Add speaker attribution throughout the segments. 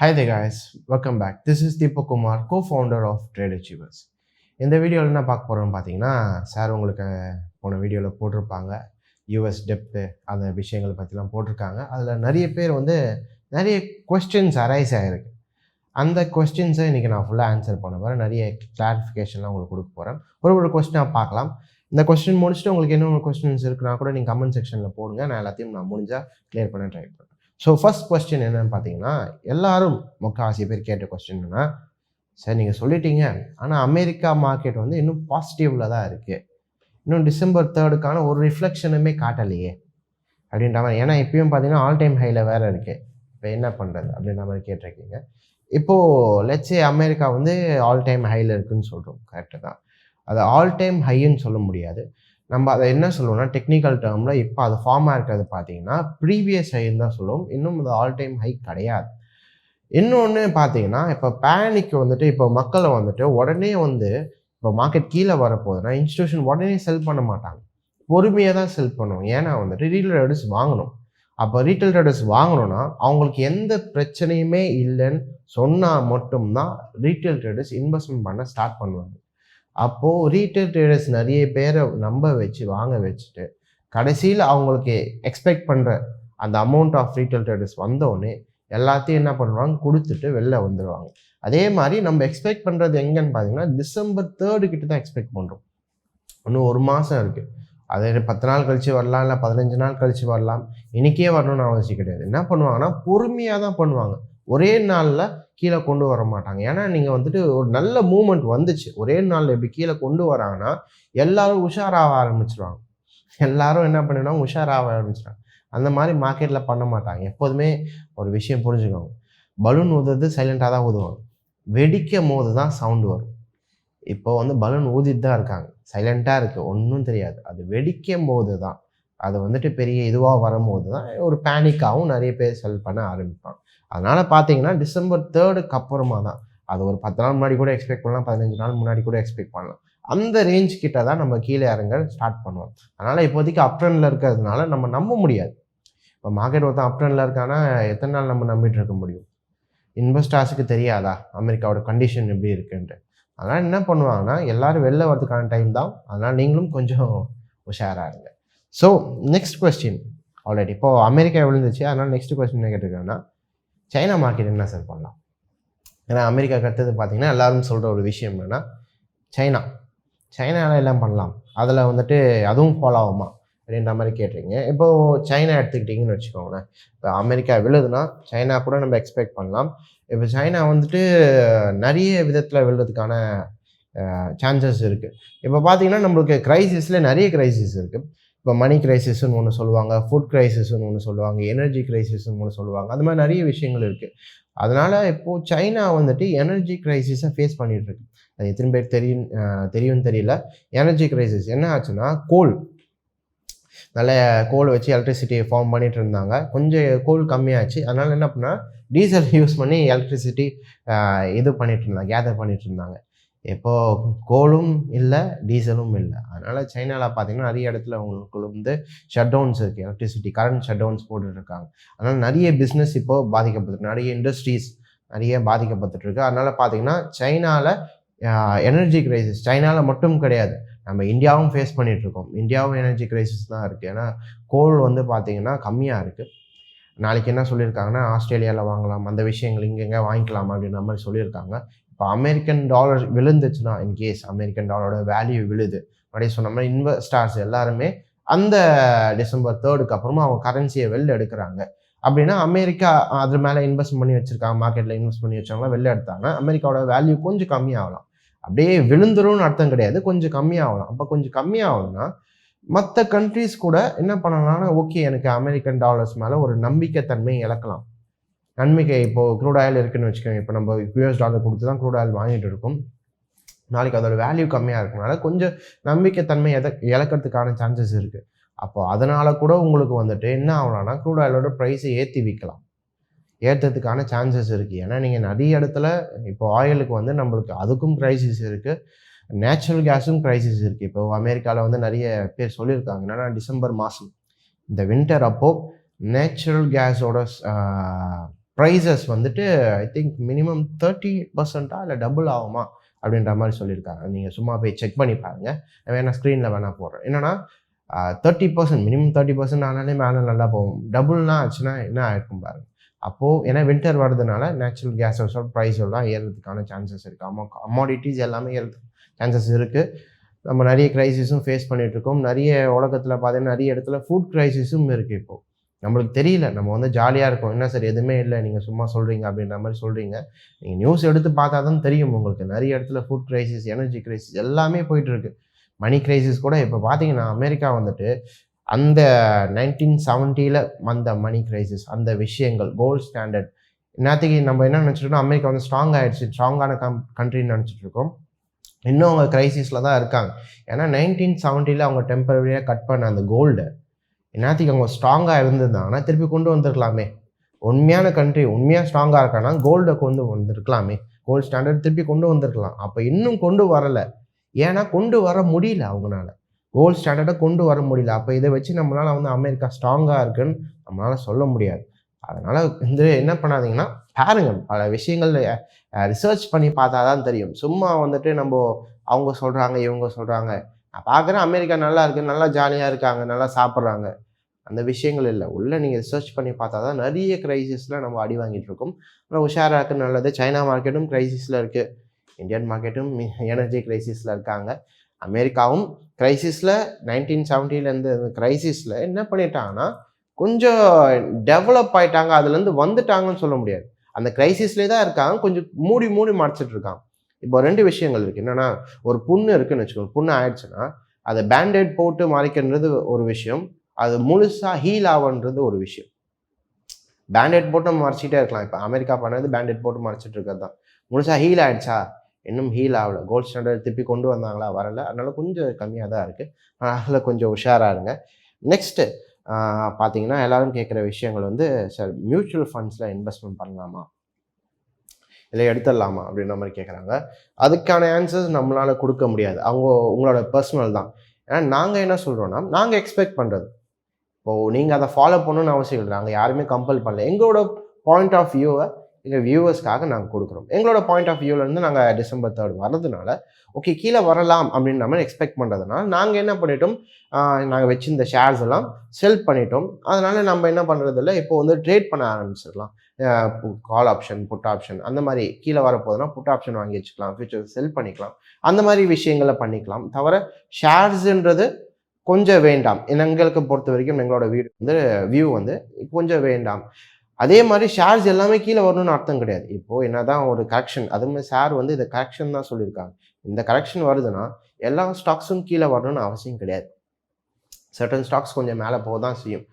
Speaker 1: Hi there guys, welcome back. This is Deepak Kumar, co-founder of tradeachievers. இந்த வீடியோவில் என்ன பார்க்க போகிறோம்னு பார்த்தீங்கன்னா, சார் உங்களுக்கு போன வீடியோவில் போட்டிருப்பாங்க யூஎஸ் டெப்ட் அந்த விஷயங்களை பற்றிலாம் போட்டிருக்காங்க. அதில் நிறைய பேர் நிறைய கொஸ்டின்ஸ் அரைஸ் ஆகிருக்கு. அந்த கொஸ்டின்ஸை இன்றைக்கி நான் ஃபுல்லாக ஆன்சர் பண்ண போகிறேன். நிறைய கிளாரிஃபிகேஷன்லாம் உங்களுக்கு கொடுக்க போகிறேன். ஒரு கொஸ்டினாக பார்க்கலாம். இந்த கொஸ்டின் முடிச்சுட்டு உங்களுக்கு என்ன கொஸ்டின்ஸ் இருக்குன்னா கூட நீங்கள் கமெண்ட் செக்ஷனில் போடுங்க. நான் எல்லாத்தையும் முடிஞ்சால் கிளியர் பண்ண ட்ரை பண்ணுறேன். ஸோ ஃபர்ஸ்ட் கொஸ்டின் என்னென்னு பார்த்தீங்கன்னா, எல்லாரும் முக்கால்வாசி பேர் கேட்ட கொஸ்டின் என்னன்னா, சார் நீங்கள் சொல்லிட்டீங்க, ஆனால் அமெரிக்கா மார்க்கெட் இன்னும் பாசிட்டிவில் தான் இருக்குது, இன்னும் December 3 ஒரு ரிஃப்ளெக்ஷனுமே காட்டலையே அப்படின்ற மாதிரி. ஏன்னா இப்பயும் பார்த்தீங்கன்னா ஆல் டைம் ஹையில் வேறு இருக்குது, இப்போ என்ன பண்ணுறது அப்படின்ற மாதிரி கேட்டிருக்கீங்க. இப்போது லெட்ஸே அமெரிக்கா ஆல் டைம் ஹையில் இருக்குதுன்னு சொல்கிறோம், கரெக்டு தான். அது ஆல் டைம் ஹைன்னு சொல்ல முடியாது. நம்ம அதை என்ன சொல்லுவோம்னா, டெக்னிக்கல் டேர்மில் இப்போ அது ஃபார்மாக இருக்கிறது பார்த்தீங்கன்னா ப்ரீவியஸ் ஹைன்னு தான் சொல்லுவோம். இன்னும் அது ஆல் டைம் ஹை கிடையாது. இன்னொன்று பார்த்தீங்கன்னா, இப்போ பேனிக் இப்போ மக்களை உடனே இப்போ மார்க்கெட் கீழே வரப்போகுதுன்னா இன்ஸ்டியூஷன் உடனே செல் பண்ண மாட்டாங்க, பொறுமையாக தான் செல் பண்ணுவோம். ஏன்னா ரீட்டைல் ட்ரேடர்ஸ் வாங்கணும். அப்போ ரீட்டைல் ட்ரேடர்ஸ் வாங்கணும்னா அவங்களுக்கு எந்த பிரச்சனையுமே இல்லைன்னு சொன்னால் மட்டும்தான் ரீட்டைல் ட்ரேடர்ஸ் இன்வெஸ்ட்மெண்ட் பண்ண ஸ்டார்ட் பண்ணுவாங்க. அப்போது ரீட்டைல் ட்ரேடர்ஸ் நிறைய பேரை நம்ப வச்சு வாங்க வச்சுட்டு கடைசியில் அவங்களுக்கு எக்ஸ்பெக்ட் பண்ணுற அந்த அமௌண்ட் ஆஃப் ரீட்டைல் ட்ரேடர்ஸ் வந்தோடனே எல்லாத்தையும் என்ன பண்ணுவாங்க, கொடுத்துட்டு வெளில வந்துடுவாங்க. அதே மாதிரி நம்ம எக்ஸ்பெக்ட் பண்ணுறது எங்கன்னு பார்த்தீங்கன்னா December 3 கிட்ட தான் எக்ஸ்பெக்ட் பண்ணுறோம். இன்னும் ஒரு மாதம் இருக்குது. அதே 10 நாள் கழித்து வரலாம், இல்லை 15 நாள் கழித்து வரலாம், இன்றைக்கே வரணும்னு அவசியம் கிடையாது. என்ன பண்ணுவாங்கன்னா பொறுமையாக தான் பண்ணுவாங்க, ஒரே நாளில் கீழே கொண்டு வர மாட்டாங்க. ஏன்னா நீங்கள் ஒரு நல்ல மூமெண்ட் வந்துச்சு, ஒரே நாளில் எப்படி கீழே கொண்டு வராங்கன்னா எல்லாரும் உஷாராக ஆரம்பிச்சிருவாங்க. எல்லாரும் என்ன பண்ணிடுவாங்க, உஷாராக ஆரம்பிச்சிடுவாங்க. அந்த மாதிரி மார்க்கெட்டில் பண்ண மாட்டாங்க. எப்போதுமே ஒரு விஷயம் புரிஞ்சுக்கோங்க, பலூன் ஊதுறது சைலண்ட்டாக தான் ஊதுவாங்க, வெடிக்கும் போது தான் சவுண்டு வரும். இப்போ பலூன் ஊதிட்டு தான் இருக்காங்க, சைலண்ட்டாக இருக்குது, ஒன்றும் தெரியாது. அது வெடிக்கும் போது தான், அது பெரிய இதுவாக வரும்போது தான் ஒரு பேனிக்காகவும் நிறைய பேர் செல் பண்ண ஆரம்பிப்பாங்க. அதனால் பார்த்தீங்கன்னா December 3 அப்புறமா தான், அது ஒரு 10 நாள் முன்னாடி கூட எக்ஸ்பெக்ட் பண்ணலாம், 15 நாள் முன்னாடி கூட எக்ஸ்பெக்ட் பண்ணலாம். அந்த ரேஞ்ச் கிட்ட தான் நம்ம கீழே இறங்க ஸ்டார்ட் பண்ணுவோம். அதனால் இப்போதைக்கு அப் ட்ரெண்டில் இருக்கிறதுனால நம்ம நம்ப முடியாது. இப்போ மார்க்கெட் அப் ட்ரெண்டில் இருக்கான்னா எத்தனை நாள் நம்ம நம்பிட்டு இருக்க முடியும்? இன்வெஸ்டர்ஸுக்கு தெரியாதா அமெரிக்காவோட கண்டிஷன் எப்படி இருக்குன்ட்டு? அதனால் என்ன பண்ணுவாங்கன்னா எல்லோரும் வெளில வரதுக்கான டைம் தான். அதனால் நீங்களும் கொஞ்சம் உஷாராக இருங்க. ஸோ நெக்ஸ்ட் கொஸ்டின், ஆல்ரெடி இப்போது அமெரிக்கா விழுந்துச்சு, அதனால் நெக்ஸ்ட் கொஸ்டின் என்ன கேட்டிருக்கேன்னா, சைனா மார்க்கெட் என்ன சார் பண்ணலாம்? ஏன்னா அமெரிக்காவுக்கு அடுத்தது பார்த்தீங்கன்னா எல்லாரும் சொல்கிற ஒரு விஷயம் என்னென்னா சைனாவில் எல்லாம் பண்ணலாம், அதில் அதுவும் ஃபாலோ ஆகுமா அப்படின்ற மாதிரி கேட்டிருங்க. இப்போது சைனா எடுத்துக்கிட்டிங்கன்னு வச்சுக்கோங்களேன். இப்போ அமெரிக்கா விழுதுன்னா சைனா கூட நம்ம எக்ஸ்பெக்ட் பண்ணலாம். இப்போ சைனா நிறைய விதத்தில் விழுறதுக்கான சான்சஸ் இருக்குது. இப்போ பார்த்தீங்கன்னா நம்மளுக்கு க்ரைசிஸில் நிறைய க்ரைசிஸ் இருக்குது. இப்போ மணி கிரைசிஸ்ன்னு ஒன்று சொல்லுவாங்க, ஃபுட் கிரைசிஸ்ன்னு ஒன்று சொல்லுவாங்க, எனர்ஜி கிரைசிஸ்ன்னு ஒன்று சொல்லுவாங்க. அது மாதிரி நிறைய விஷயங்கள் இருக்குது. அதனால் இப்போது சைனா எனர்ஜி கிரைசிஸை ஃபேஸ் பண்ணிகிட்ருக்கு. அது எத்தனை பேர் தெரியும் தெரியல. எனர்ஜி கிரைசிஸ் என்ன ஆச்சுன்னா, கோல் வச்சு எலக்ட்ரிசிட்டியை ஃபார்ம் பண்ணிகிட்டு இருந்தாங்க. கொஞ்சம் கோல் கம்மியாச்சு, அதனால் என்ன பண்ணால் டீசல் யூஸ் பண்ணி எலக்ட்ரிசிட்டி இது பண்ணிகிட்டு இருந்தாங்க, கேதர் பண்ணிகிட்டு இருந்தாங்க. இப்போது கோலும் இல்லை, டீசலும் இல்லை. அதனால் சைனாவில் பார்த்தீங்கன்னா நிறைய இடத்துல அவங்களுக்கு ஷட் டவுன்ஸ் இருக்குது, எலக்ட்ரிசிட்டி கரண்ட் ஷட் டவுன்ஸ் போட்டுட்ருக்காங்க. அதனால் நிறைய பிஸ்னஸ் இப்போது பாதிக்கப்பட்டு, நிறைய இண்டஸ்ட்ரீஸ் நிறைய பாதிக்கப்பட்டுருக்கு. அதனால் பார்த்தீங்கன்னா சைனாவில் எனர்ஜி கிரைசிஸ் சைனாவில் மட்டும் கிடையாது, நம்ம இந்தியாவும் ஃபேஸ் பண்ணிகிட்ருக்கோம். இந்தியாவும் எனர்ஜி கிரைசிஸ் தான் இருக்குது. ஏன்னா கோல் பார்த்தீங்கன்னா கம்மியாக இருக்குது. நாளைக்கு என்ன சொல்லியிருக்காங்கன்னா, ஆஸ்திரேலியாவில் வாங்கலாம், அந்த விஷயங்கள் இங்கெங்கே வாங்கிக்கலாம் அப்படின்ற மாதிரி சொல்லியிருக்காங்க. இப்போ அமெரிக்கன் டாலர் விழுந்துச்சுன்னா, இன்கேஸ் அமெரிக்கன் டாலரோட வேல்யூ விழுது, அப்படியே சொன்ன மாதிரி இன்வெஸ்டர்ஸ் எல்லாருமே அந்த December 3 அப்புறமா அவங்க கரன்சியை வெளில எடுக்கிறாங்க அப்படின்னா, அமெரிக்கா அது மேலே இன்வெஸ்ட் பண்ணி வச்சுருக்காங்க, மார்க்கெட்டில் இன்வெஸ்ட் பண்ணி வச்சவங்களாம் வெளில எடுத்தாங்க, அமெரிக்காவோட வேல்யூ கொஞ்சம் கம்மியாகலாம். அப்படியே விழுந்துரும்னு அர்த்தம் கிடையாது, கொஞ்சம் கம்மியாகலாம். அப்போ கொஞ்சம் கம்மியாகுதுன்னா மற்ற கண்ட்ரீஸ் கூட என்ன பண்ணலாம்னா, ஓகே எனக்கு அமெரிக்கன் டாலர்ஸ் மேலே ஒரு நம்பிக்கைத்தன்மை இழக்கலாம். நன்மைக்கு இப்போது க்ரூட் ஆயில் இருக்குதுன்னு வச்சுக்கோங்க. இப்போ நம்ம US டாலர் கொடுத்து தான் க்ரூட் ஆயில் வாங்கிட்டு இருக்கோம். நாளைக்கு அதோட வேல்யூ கம்மியாக இருக்கனால கொஞ்சம் நம்பிக்கைத்தன்மை இழக்கிறதுக்கான சான்சஸ் இருக்குது. அப்போ அதனால் கூட உங்களுக்கு என்ன ஆகலாம்னா, க்ரூட் ஆயிலோட ப்ரைஸை ஏற்றி விற்கலாம், ஏற்றுறதுக்கான சான்சஸ் இருக்குது. ஏன்னா நீங்கள் நிறைய இடத்துல இப்போ ஆயிலுக்கு நம்மளுக்கு அதுக்கும் க்ரைசிஸ் இருக்குது, நேச்சுரல் கேஸும் க்ரைசிஸ் இருக்குது. இப்போ அமெரிக்காவில் நிறைய பேர் சொல்லியிருக்காங்க என்னென்னா, December மாதம் இந்த வின்டர் அப்போது நேச்சுரல் கேஸோட ப்ரைஸஸ் வந்துட்டு ஐ திங்க் மினிமம் 30% இல்லை டபுள் ஆகுமா அப்படின்ற மாதிரி சொல்லியிருக்காங்க. நீங்கள் சும்மா போய் செக் பண்ணி பாருங்கள். வேணா ஸ்க்ரீனில் வேணா போடுறேன். என்னென்னா 30% மினிமம் 30% ஆனாலே மேலே நல்லா போகும். டபுள்லாம் ஆச்சுன்னா என்ன ஆயிருக்கும் பாருங்க. அப்போது ஏன்னா வின்டர் வரதுனால நேச்சுரல் கேஸஸோட ப்ரைஸ் எல்லாம் ஏறதுக்கான சான்சஸ் இருக்குது. கமாடிட்டிஸ் எல்லாமே ஏறதுக்கு சான்சஸ் இருக்குது. நம்ம நிறைய கிரைசிஸும் ஃபேஸ் பண்ணிகிட்ருக்கோம். நிறைய உலகத்தில் பார்த்தீங்கன்னா நிறைய இடத்துல ஃபுட் கிரைசிஸும் இருக்குது. இப்போது நம்மளுக்கு தெரியல, நம்ம வந்து ஜாலியாக இருக்கும், என்ன சார் எதுவுமே இல்லை நீங்கள் சும்மா சொல்கிறீங்க அப்படின்ற மாதிரி சொல்கிறீங்க. நீங்கள் நியூஸ் எடுத்து பார்த்தா தான் தெரியும் உங்களுக்கு. நிறைய இடத்துல ஃபுட் கிரைசிஸ், எனர்ஜி கிரைசிஸ் எல்லாமே போயிட்டுருக்கு. மணி கிரைசிஸ் கூட இப்போ பார்த்தீங்கன்னா அமெரிக்கா வந்துட்டு அந்த 1970 வந்த மணி கிரைசிஸ், அந்த விஷயங்கள், கோல்டு ஸ்டாண்டர்ட் நேற்றுக்கு நம்ம என்ன நினச்சிட்டோம், அமெரிக்கா வந்து ஸ்ட்ராங் ஆகிடுச்சு, ஸ்ட்ராங்கான கண்ட்ரின்னு நினச்சிட்ருக்கோம். இன்னும் அவங்க கிரைசிஸில் தான் இருக்காங்க. ஏன்னா 1970 அவங்க டெம்பரரியாக கட் பண்ண அந்த கோல்டு நேற்றுக்கு அவங்க ஸ்ட்ராங்காக இருந்திருந்தாங்கன்னா திருப்பி கொண்டு வந்திருக்கலாமே. உண்மையான கண்ட்ரி உண்மையாக ஸ்ட்ராங்காக இருக்கான்னா கோல்டை கொண்டு வந்திருக்கலாமே. கோல்டு ஸ்டாண்டர்ட் திருப்பி கொண்டு வந்திருக்கலாம். அப்போ இன்னும் கொண்டு வரலை. ஏன்னா கொண்டு வர முடியல அவங்களால. கோல்டு ஸ்டாண்டர்டை கொண்டு வர முடியல. அப்போ இதை வச்சு நம்மளால் வந்து அமெரிக்கா ஸ்ட்ராங்காக இருக்குன்னு நம்மளால் சொல்ல முடியாது. அதனால் வந்து என்ன பண்ணாதீங்கன்னா பாருங்கள், பல விஷயங்கள் ரிசர்ச் பண்ணி பார்த்தா தான் தெரியும். சும்மா வந்துட்டு நம்ம அவங்க சொல்கிறாங்க இவங்க சொல்கிறாங்க, நான் பார்க்குறேன் அமெரிக்கா நல்லா இருக்குது, நல்லா ஜாலியாக இருக்காங்க, நல்லா சாப்பிட்றாங்க, அந்த விஷயங்கள் இல்லை. உள்ளே நீங்கள் ரிசர்ச் பண்ணி பார்த்தா தான் நிறைய கிரைசிஸில் நம்ம அடி வாங்கிட்டு இருக்கோம். ஆனால் உஷாராக இருக்குது, நல்லது. சைனா மார்க்கெட்டும் கிரைசிஸில் இருக்குது, இந்தியன் மார்க்கெட்டும் எனர்ஜி கிரைசிஸில் இருக்காங்க. அமெரிக்காவும் கிரைசிஸில் 1970 இந்த கிரைசிஸில் என்ன பண்ணிட்டாங்கன்னா கொஞ்சம் டெவலப் ஆகிட்டாங்க, அதுலேருந்து வந்துட்டாங்கன்னு சொல்ல முடியாது. அந்த கிரைசிஸ்லேயே தான் இருக்காங்க, கொஞ்சம் மூடி மறைச்சிட்டு இருக்காங்க. இப்போ 2 விஷயங்கள் இருக்குது. என்னென்னா ஒரு புண்ணு இருக்குதுன்னு வச்சுக்கோங்க, புண்ணு ஆயிடுச்சுன்னா அதை பேண்டேட் போட்டு மறைக்கிறது ஒரு விஷயம், அது முழுசாக ஹீல் ஆகுன்றது ஒரு விஷயம். பேண்டேட் போட்டு நம்ம மறைச்சிட்டே இருக்கலாம். இப்போ அமெரிக்கா பண்ணது பேண்டேட் போட்டு மறைச்சிட்டு இருக்கிறது தான். முழுசாக ஹீல் ஆகிடுச்சா, இன்னும் ஹீல் ஆகலை. கோல்டு ஸ்டாண்டர்ட் திருப்பி கொண்டு வந்தாங்களா, வரலை. அதனால கொஞ்சம் கம்மியாக தான் இருக்குது. அதில் கொஞ்சம் உஷாராக இருங்க. நெக்ஸ்ட்டு பார்த்தீங்கன்னா எல்லோரும் கேட்குற விஷயங்கள் வந்து, சார் மியூச்சுவல் ஃபண்ட்ஸில் இன்வெஸ்ட்மெண்ட் பண்ணலாமா இல்லை எடுத்துடலாமா அப்படின்ற மாதிரி கேட்குறாங்க. அதுக்கான ஆன்சர்ஸ் நம்மளால் கொடுக்க முடியாது. உங்களோட பர்சனல் தான். ஏன்னா நாங்கள் என்ன சொல்கிறோன்னா, நாங்கள் எக்ஸ்பெக்ட் பண்ணுறது. இப்போது நீங்கள் அதை ஃபாலோ பண்ணணும்னு அவசியம் இல்லை. நாங்கள் யாருமே கம்பல் பண்ணல. எங்களோட பாயிண்ட் ஆஃப் வியூவை எங்கள் வியூவர்ஸ்க்காக நாங்கள் கொடுக்குறோம். எங்களோட பாயிண்ட் ஆஃப் வியூவிலேருந்து நாங்கள் December 3 வரதுனால ஓகே கீழே வரலாம் அப்படின்னு நம்ம எக்ஸ்பெக்ட் பண்ணுறதுனால நாங்கள் என்ன பண்ணிட்டோம், நாங்கள் வச்சிருந்த ஷேர்ஸ் எல்லாம் செல் பண்ணிட்டோம். அதனால் நம்ம என்ன பண்ணுறதில்ல, இப்போ வந்து ட்ரேட் பண்ண ஆரம்பிச்சிடலாம். கால் ஆப்ஷன், புட் ஆப்ஷன், அந்த மாதிரி கீழே வரப்போதுன்னா புட் ஆப்ஷன் வாங்கி வச்சுக்கலாம், ஃபியூச்சர் செல் பண்ணிக்கலாம், அந்த மாதிரி விஷயங்களை பண்ணிக்கலாம். தவிர ஷேர்ஸுன்றது கொஞ்சம் வேண்டாம். எங்களுக்கு பொறுத்த வரைக்கும் எங்களோட வியூ வந்து கொஞ்சம் வேண்டாம். அதே மாதிரி ஷேர்ஸ் எல்லாமே கீழே வரணும்னு அர்த்தம் கிடையாது. இப்போது என்ன தான் ஒரு கரெக்ஷன், அதுமாதிரி ஷேர் வந்து இதை கரெக்ஷன் தான் சொல்லியிருக்காங்க. இந்த கரெக்ஷன் வருதுன்னா எல்லா ஸ்டாக்ஸும் கீழே வரணும்னு அவசியம் கிடையாது. சர்டன் ஸ்டாக்ஸ் கொஞ்சம் மேலே போக தான் செய்யும்.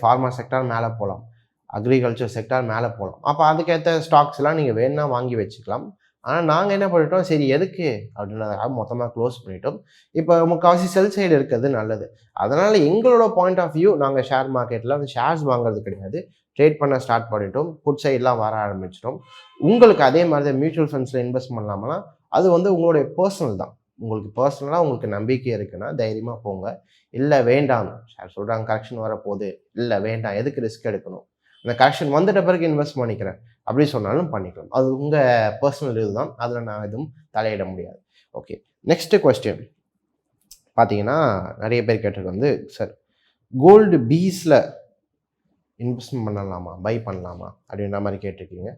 Speaker 1: ஃபார்மா செக்டார் மேலே போகலாம், அக்ரிகல்ச்சர் செக்டார் மேலே போகலாம். அப்போ அதுக்கேற்ற ஸ்டாக்ஸ்லாம் நீங்கள் வேணும்னா வாங்கி வச்சுக்கலாம். ஆனால் நாங்கள் என்ன பண்ணிட்டோம், சரி எதுக்கு அப்படின்றதுக்காக மொத்தமாக க்ளோஸ் பண்ணிட்டோம். இப்போ முக்கால்வாசி செல் சைடு இருக்கிறது நல்லது. அதனால் எங்களோட பாயிண்ட் ஆஃப் வியூ, நாங்கள் ஷேர் மார்க்கெட்டில் வந்து ஷேர்ஸ் வாங்குறது கிடையாது, ட்ரேட் பண்ண ஸ்டார்ட் பண்ணிட்டோம். புட் சைட்லாம் வர ஆரம்பிச்சிட்டோம். உங்களுக்கு அதே மாதிரி தான் மியூச்சுவல் ஃபண்ட்ஸில் இன்வெஸ்ட் பண்ணலாமனா அது வந்து உங்களுடைய பர்சனல் தான். உங்களுக்கு பர்சனலாக உங்களுக்கு நம்பிக்கை இருக்குன்னா தைரியமாக போங்க. இல்லை வேண்டாம், ஷேர் சொல்கிறாங்க கரெக்ஷன் வரப்போகுது, இல்லை வேண்டாம், எதுக்கு ரிஸ்க் எடுக்கணும், அந்த கரெக்ஷன் வந்துட்ட பிறகு இன்வெஸ்ட் பண்ணிக்கிறேன் அப்படி சொன்னாலும் பண்ணிக்கலாம். அது உங்கள் பர்சனல் இது தான், அதில் நான் எதுவும் தலையிட முடியாது. ஓகே, நெக்ஸ்ட்டு கொஸ்டின் பார்த்தீங்கன்னா நிறைய பேர் கேட்டது வந்து, சார் கோல்டு பீஸில் இன்வெஸ்ட்மெண்ட் பண்ணலாமா, பை பண்ணலாமா அப்படின்ற மாதிரி கேட்டிருக்கீங்க.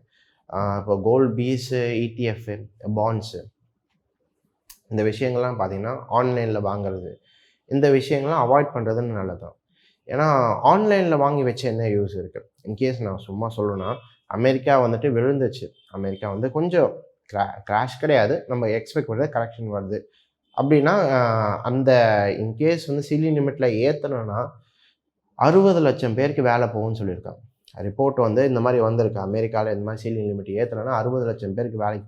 Speaker 1: இப்போ கோல்டு பீஸு, இடிஎஃப், பாண்ட்ஸு, இந்த விஷயங்கள்லாம் பார்த்தீங்கன்னா ஆன்லைனில் வாங்குறது, இந்த விஷயங்கள்லாம் அவாய்ட் பண்ணுறதுன்னு நல்லதான். ஏன்னா ஆன்லைனில் வாங்கி வச்சு என்ன யூஸ் இருக்குது. இன்கேஸ் நான் சும்மா சொல்லணும்னா, அமெரிக்கா வந்துட்டு விழுந்துச்சு, அமெரிக்கா வந்து கொஞ்சம் கிராஷ் கிடையாது, நம்ம எக்ஸ்பெக்ட் பண்ணுறது கரெக்ஷன் வருது அப்படின்னா, அந்த இன்கேஸ் வந்து சில்லி லிமிட்டில் ஏற்றணும்னா 60 லட்சம் பேருக்கு வேலை போகும்னு சொல்லியிருக்காங்க. ரிப்போர்ட் வந்து இந்த மாதிரி வந்திருக்கு. அமெரிக்காவில் இந்த மாதிரி சீலிங் லிமிட் ஏற்றணும்னா 60 லட்சம் பேருக்கு வேலை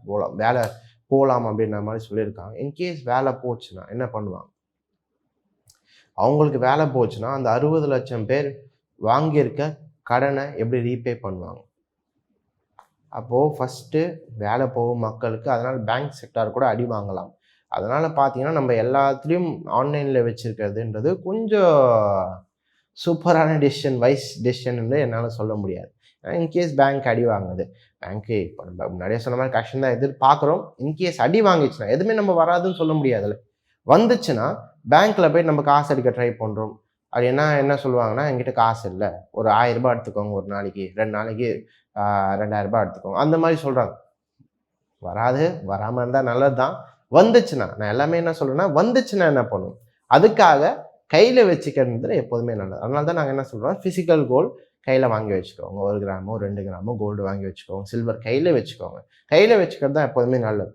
Speaker 1: போகலாம் அப்படின்ற மாதிரி சொல்லியிருக்காங்க. இன்கேஸ் வேலை போச்சுன்னா என்ன பண்ணுவாங்க, அவங்களுக்கு வேலை போச்சுன்னா அந்த 60 லட்சம் பேர் வாங்கியிருக்க கடனை எப்படி ரீபே பண்ணுவாங்க? அப்போது ஃபஸ்ட்டு வேலை போகும் மக்களுக்கு, அதனால் பேங்க் செக்டார் கூட அடி வாங்கலாம். அதனால் பார்த்தீங்கன்னா நம்ம எல்லாத்துலேயும் ஆன்லைனில் வச்சுருக்கிறதுன்றது கொஞ்சம் சூப்பரான டெசிஷன், வைஸ் டெசிஷன் என்னால் சொல்ல முடியாது. இன்கேஸ் பேங்க் அடி வாங்குது, பேங்க்கு இப்போ நம்ம முன்னாடியே சொன்ன மாதிரி கஷ்டம் தான் எதிர்பார்க்குறோம். இன்கேஸ் அடி வாங்கிச்சுன்னா எதுவுமே நம்ம வராதுன்னு சொல்ல முடியாதுல்ல. வந்துச்சுன்னா பேங்க்கில் போய் நம்ம காசு எடுக்க ட்ரை பண்ணுறோம். அது என்ன சொல்லுவாங்கன்னா, என்கிட்ட காசு இல்ல. ஒரு ரூ. 1000 எடுத்துக்கோங்க ஒரு நாளைக்கு. 2 நாளைக்கு ரூ. 2000 எடுத்துக்கோங்க. அந்த மாரி சொல்றாங்க. வராது, வராம இருந்தா நல்லது தான். வந்துச்சுன்னா, நான் எல்லாமே என்ன சொல்றேன்னா, வந்துச்சுன்னா என்ன பண்ணும்? அதுக்காக கையில வச்சுக்கிறதுல எப்போதுமே நல்லது. அதனால தான் நாங்க என்ன சொல்றோம், பிசிக்கல் கோல்ட் கையில வாங்கி வச்சுக்கோங்க. 1 கிராமோ, 2 கிராமோ கோல்டு வாங்கி வச்சுக்கோங்க. சில்வர் கையில வச்சுக்கோங்க. கையில வச்சுக்கிறது தான் எப்போதுமே நல்லது.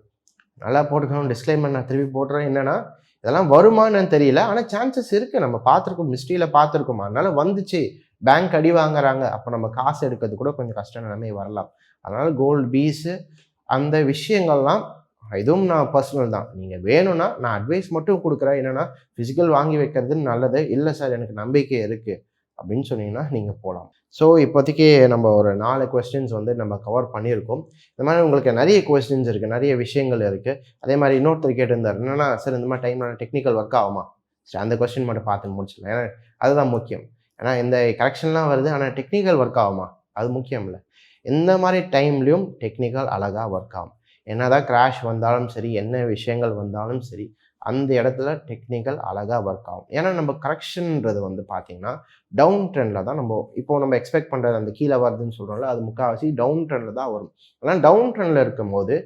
Speaker 1: நல்லா போட்டுக்கணும். டிஸ்க்ளைமர் நான் திருப்பி போடுறேன். என்னன்னா, இதெல்லாம் வருமான்னு தெரியல. ஆனா சான்சஸ் இருக்கு. நம்ம பார்த்துருக்கோம். ஹிஸ்ட்ரியில பார்த்துருக்கோம். அதனால வந்துச்சு. பேங்க் அடி வாங்குறாங்க. அப்ப நம்ம காசு எடுக்கிறது கூட கொஞ்சம் கஷ்ட நிலைமை வரலாம். அதனால கோல்டு பீஸு அந்த விஷயங்கள்லாம் இதுவும் நான் பர்சனல் தான். நீங்க வேணும்னா நான் அட்வைஸ் மட்டும் குடுக்குறேன். என்னன்னா, பிசிக்கல் வாங்கி வைக்கிறது நல்லது. இல்ல சார் எனக்கு நம்பிக்கை இருக்கு அப்படின்னு சொன்னீங்கன்னா, நீங்க போலாம். ஸோ இப்போதைக்கு நம்ம ஒரு 4 கொஸ்டின்ஸ் வந்து நம்ம கவர் பண்ணியிருக்கோம். இந்த மாதிரி உங்களுக்கு நிறைய கொஸ்டின்ஸ் இருக்கு. நிறைய விஷயங்கள் இருக்கு. அதே மாதிரி இன்னொருத்தர் கேட்டிருந்தார். என்னன்னா, சார் இந்த மாதிரி டைம்ல டெக்னிக்கல் ஒர்க் ஆகுமா? சரி அந்த கொஸ்டின் மட்டும் பார்த்து முடிச்சிடலாம். ஏன்னா அதுதான் முக்கியம். ஏன்னா இந்த கரெக்ஷன்லாம் வருது. ஆனா டெக்னிக்கல் ஒர்க் ஆகுமா? அது முக்கியம் இல்ல. இந்த மாதிரி டைம்லயும் டெக்னிக்கல் அழகா ஒர்க் ஆகும். என்னதான் கிராஷ் வந்தாலும் சரி, என்ன விஷயங்கள் வந்தாலும் சரி, அந்த இடத்துல டெக்னிக்கல் அழகா ஒர்க் ஆகும். ஏன்னா நம்ம கரெக்ஷன்ன்றது வந்து பார்த்தீங்கன்னா, டவுன் ட்ரெண்ட்ல தான் நம்ம எக்ஸ்பெக்ட் பண்றது அந்த கீழ வருதுன்னு சொல்றோம்ல, அது முக்காவாசி டவுன் ட்ரெண்ட்ல தான் வரும். ஆனா டவுன் ட்ரெண்ட்ல இருக்கும்போது,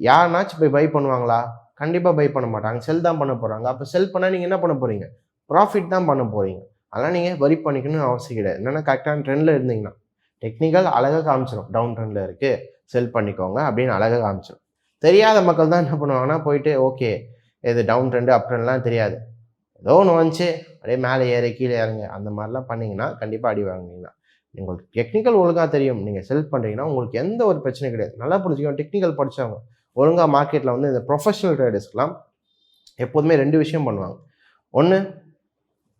Speaker 1: யாருனாச்சும் போய் பை பண்ணுவாங்களா? கண்டிப்பா பை பண்ண மாட்டாங்க. செல் தான் பண்ண போறாங்க. அப்ப செல் பண்ணா நீங்க என்ன பண்ண போறீங்க? ப்ராஃபிட் தான் பண்ண போறீங்க. அதெல்லாம் நீங்க வரி பண்ணிக்கணும்னு அவசியம் கிடையாது. என்னன்னா கரெக்டான ட்ரெண்ட்ல இருந்தீங்கன்னா. டெக்னிக்கல் அழகா காமிச்சிரும். டவுன் ட்ரெண்ட்ல இருக்கு. செல் பண்ணிக்கோங்க அப்படின்னு அழகா காமிச்சிரும். தெரியாத மக்கள் தான் என்ன பண்ணுவாங்கன்னா, போயிட்டு ஓகே இது டவுன் ட்ரெண்ட், அப் ட்ரெண்ட்லாம் தெரியாது. ஏதோ ஒண்ணு வந்துச்சு, அப்படியே மேலே ஏறி கீழே இறங்கு அந்த மாதிரிலாம் பண்ணீங்கன்னா, கண்டிப்பா அடி வாங்குவீங்க. உங்களுக்கு டெக்னிக்கல் ஒழுங்கா தெரியும். நீங்க செல் பண்றீங்கன்னா, உங்களுக்கு எந்த ஒரு பிரச்சனையும் கிடையாது. நல்லா புரிஞ்சுக்கோங்க. டெக்னிக்கல் படிச்சவங்க, ஒழுங்கா மார்க்கெட்ல வந்து இந்த ப்ரொஃபஷனல் ட்ரேடர்ஸ்லாம் எப்போதுமே 2 விஷயம் பண்ணுவாங்க. ஒண்ணு,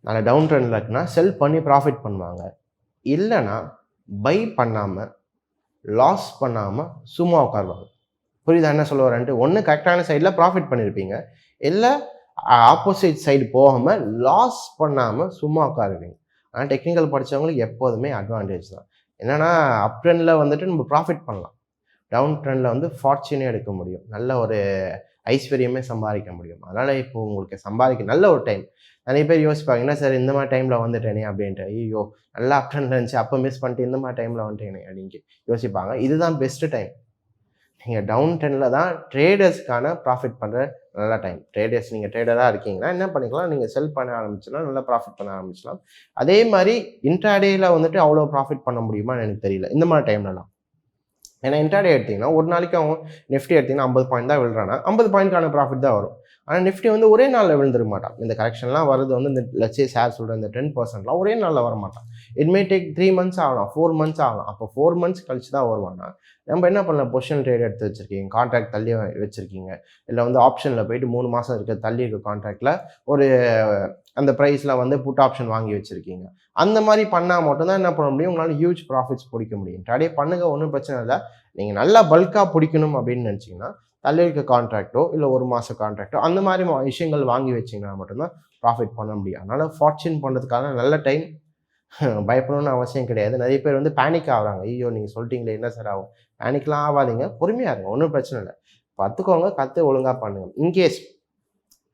Speaker 1: நல்ல டவுன் ட்ரெண்ட்ல இருக்குன்னா, செல் பண்ணி ப்ராஃபிட் பண்ணுவாங்க. இல்லன்னா, பை பண்ணாம, லாஸ் பண்ணாம சும்மா உட்காருவாங்க. புரியுதா என்ன சொல்ல வரேன்ட்டு? ஒண்ணு கரெக்டான சைடுல ப்ராஃபிட் பண்ணியிருப்பீங்க. இல்ல ஆப்போசிட் சைடு போகாம லாஸ் பண்ணாம சும்மா உட்காருவீங்க. ஆனா டெக்னிக்கல் படிச்சவங்களுக்கு எப்போதுமே அட்வான்டேஜ் தான். என்னன்னா, அப் ட்ரெண்ட்ல வந்துட்டு நம்ம ப்ராஃபிட் பண்ணலாம். டவுன் ட்ரெண்ட்ல வந்து ஃபார்ச்சூனே எடுக்க முடியும். நல்ல ஒரு ஐஸ்வர்யமே சம்பாதிக்க முடியும். அதனால இப்போ உங்களுக்கு சம்பாதிக்க நல்ல ஒரு டைம். நிறைய பேர் யோசிப்பாங்க, என்ன சார் இந்த மாதிரி டைம்ல வந்துட்டேனே அப்படின்ட்டு. ஐயோ! நல்லா அப் ட்ரெண்ட்ல இருந்துச்சு. அப்ப மிஸ் பண்ணிட்டு இந்த மாதிரி டைம்ல வந்துட்டேனே அப்படின்னு யோசிப்பாங்க. இதுதான் பெஸ்ட் டைம். நீங்க டவுன் ட்ரெண்ட்ல தான் ட்ரேடர்ஸ்க்கான ப்ராஃபிட் பண்ற நல்ல டைம். நீங்க ட்ரேடரா இருக்கீங்கன்னா என்ன பண்ணிக்கலாம், நீங்க செல் பண்ண ஆரம்பிச்சுலாம் நல்லா ப்ராஃபிட் பண்ண ஆரம்பிச்சலாம். அதே மாதிரி இன்ட்ராடேல வந்துட்டு அவ்வளோ ப்ராஃபிட் பண்ண முடியுமான்னு எனக்கு தெரியல. இந்த மாதிரி டைம்லலாம். ஏன்னா இன்ட்ராடே எடுத்தீங்கன்னா, ஒரு நாளைக்கு அவன் நிஃப்டி எடுத்தீங்கன்னா 50 பாயிண்ட் தான் விழுறானா, 50 பாயிண்ட்க்கான ப்ராஃபிட் தான் வரும். ஆனா நிஃப்டி வந்து ஒரே நாள்ல விழுந்துருக்க மாட்டான். இந்த கரெக்ஷன்லாம் வருது வந்து இந்த லெட்ஸ் சே ஷேர் சொல்ற இந்த 10%லாம் ஒரே நாள்ல வரமாட்டான். இட் மே டேக் 3 மந்த்ஸ் ஆகலாம், 4 மந்த்ஸ் ஆகலாம். அப்போ 4 மந்த்ஸ் கழிச்சு தான் வருவான்னா, நம்ம என்ன பண்ணலாம், பொசிஷன் ட்ரேட் எடுத்து வச்சிருக்கீங்க, கான்ட்ராக்ட் தள்ளி வச்சிருக்கீங்க. இல்ல வந்து ஆப்ஷன்ல போயிட்டு 3 மாசம் இருக்க தள்ளி இருக்க கான்ட்ராக்ட்ல ஒரு அந்த பிரைஸ்ல வந்து புட் ஆப்ஷன் வாங்கி வச்சிருக்கீங்க. அந்த மாதிரி பண்ணா மட்டும் தான் என்ன பண்ண முடியும், உங்களால ஹியூஜ் ப்ராஃபிட்ஸ் பிடிக்க முடியும். ட்ரேடே பண்ணுங்க, ஒன்றும் பிரச்சனை இல்ல. நீங்க நல்லா பல்கா பிடிக்கணும் அப்படின்னு நினைச்சீங்கன்னா, தள்ளி இருக்க கான்ட்ராக்டோ இல்ல 1 மாச கான்ட்ராக்டோ அந்த மாதிரி விஷயங்கள் வாங்கி வச்சீங்கன்னா மட்டும்தான் ப்ராஃபிட் பண்ண முடியும். அதனால ஃபார்ச்சூன் பண்றதுக்கான நல்ல டைம். பயப்படணும்னு அவசியம் கிடையாது. நிறைய பேர் வந்து பேனிக் ஆகுறாங்க. ஐயோ! நீங்க சொல்லிட்டீங்களே என்ன சார் ஆகும்? பேனிக்லாம் ஆவாதீங்க. பொறுமையா இருங்க. ஒண்ணும் பிரச்சனை இல்ல. கத்துக்கோங்க. ஒழுங்கா பண்ணுங்க. இன்கேஸ்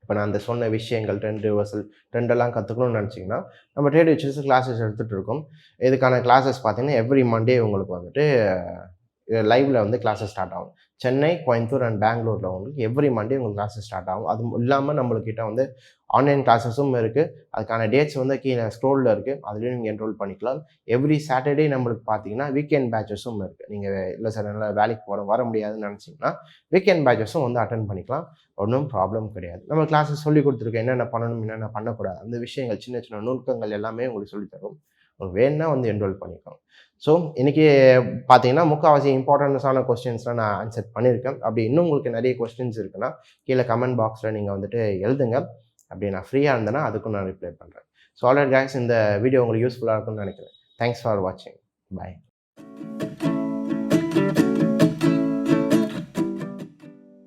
Speaker 1: இப்ப நான் அந்த சொன்ன விஷயங்கள் ட்ரெண்ட் ரிவர்சல் ட்ரெண்டெல்லாம் கத்துக்கணும்னு நினைச்சீங்கன்னா, நம்ம ட்ரேட் வச்சு கிளாஸஸ் எடுத்துட்டு இருக்கோம். இதுக்கான கிளாஸஸ் பார்த்தீங்கன்னா, எவ்ரி மண்டே உங்களுக்கு வந்துட்டு லைவ்ல வந்து கிளாஸஸ் ஸ்டார்ட் ஆகும். சென்னை, கோயம்புத்தூர் அண்ட் பெங்களூர்ல உங்களுக்கு எவ்ரி மண்டே உங்களுக்கு கிளாஸஸ் ஸ்டார்ட் ஆகும். அது இல்லாம நம்மளுக்கிட்ட வந்து ஆன்லைன் கிளாஸஸும் இருக்கு. அதுக்கான டேட்ஸ் வந்து கீழே ஸ்க்ரோல்ல இருக்கு. அதுலயும் நீங்க என்ரோல் பண்ணிக்கலாம். எவ்ரி சாட்டர்டே நம்மளுக்கு பார்த்தீங்கன்னா, வீக்கெண்ட் பேட்சஸும் இருக்கு. நீங்க இல்ல சார் என்னால வேலைக்கு வர முடியாதுன்னு நினைச்சீங்கன்னா, வீக்கெண்ட் பேட்சஸும் வந்து அட்டெண்ட் பண்ணிக்கலாம். ஒண்ணும் ப்ராப்ளம் கிடையாது. நம்ம கிளாஸஸ் சொல்லிக் கொடுத்துருக்கோம். என்னென்ன பண்ணணும், என்னென்ன பண்ணக்கூடாது. அந்த விஷயங்கள் சின்ன சின்ன நுணுக்கங்கள் எல்லாமே உங்களுக்கு சொல்லித் தரும். உங்களுக்கு வேணும்னா வந்து என்ரோல் பண்ணிக்கோங்க. ஸோ இன்னைக்கு பார்த்தீங்கன்னா, முக்கால்வாசி இம்பார்ட்டன்ஸான கொஸ்டின்ஸ்லாம் நான் ஆன்சர் பண்ணியிருக்கேன். அப்படி இன்னும் உங்களுக்கு நிறைய கொஸ்டின்ஸ் இருக்குன்னா, கீழே கமெண்ட் பாக்ஸில் நீங்கள் வந்துட்டு எழுதுங்க. அப்படி நான் ஃப்ரீயாக இருந்தேன்னா அதுக்கும் நான் ரிப்ளை பண்ணுறேன். ஸோ ஆல்ரைட் கைஸ், இந்த வீடியோ உங்களுக்கு யூஸ்ஃபுல்லாக இருக்கும்னு நினைக்கிறேன். தேங்க்ஸ் ஃபார் வாட்சிங். பாய்.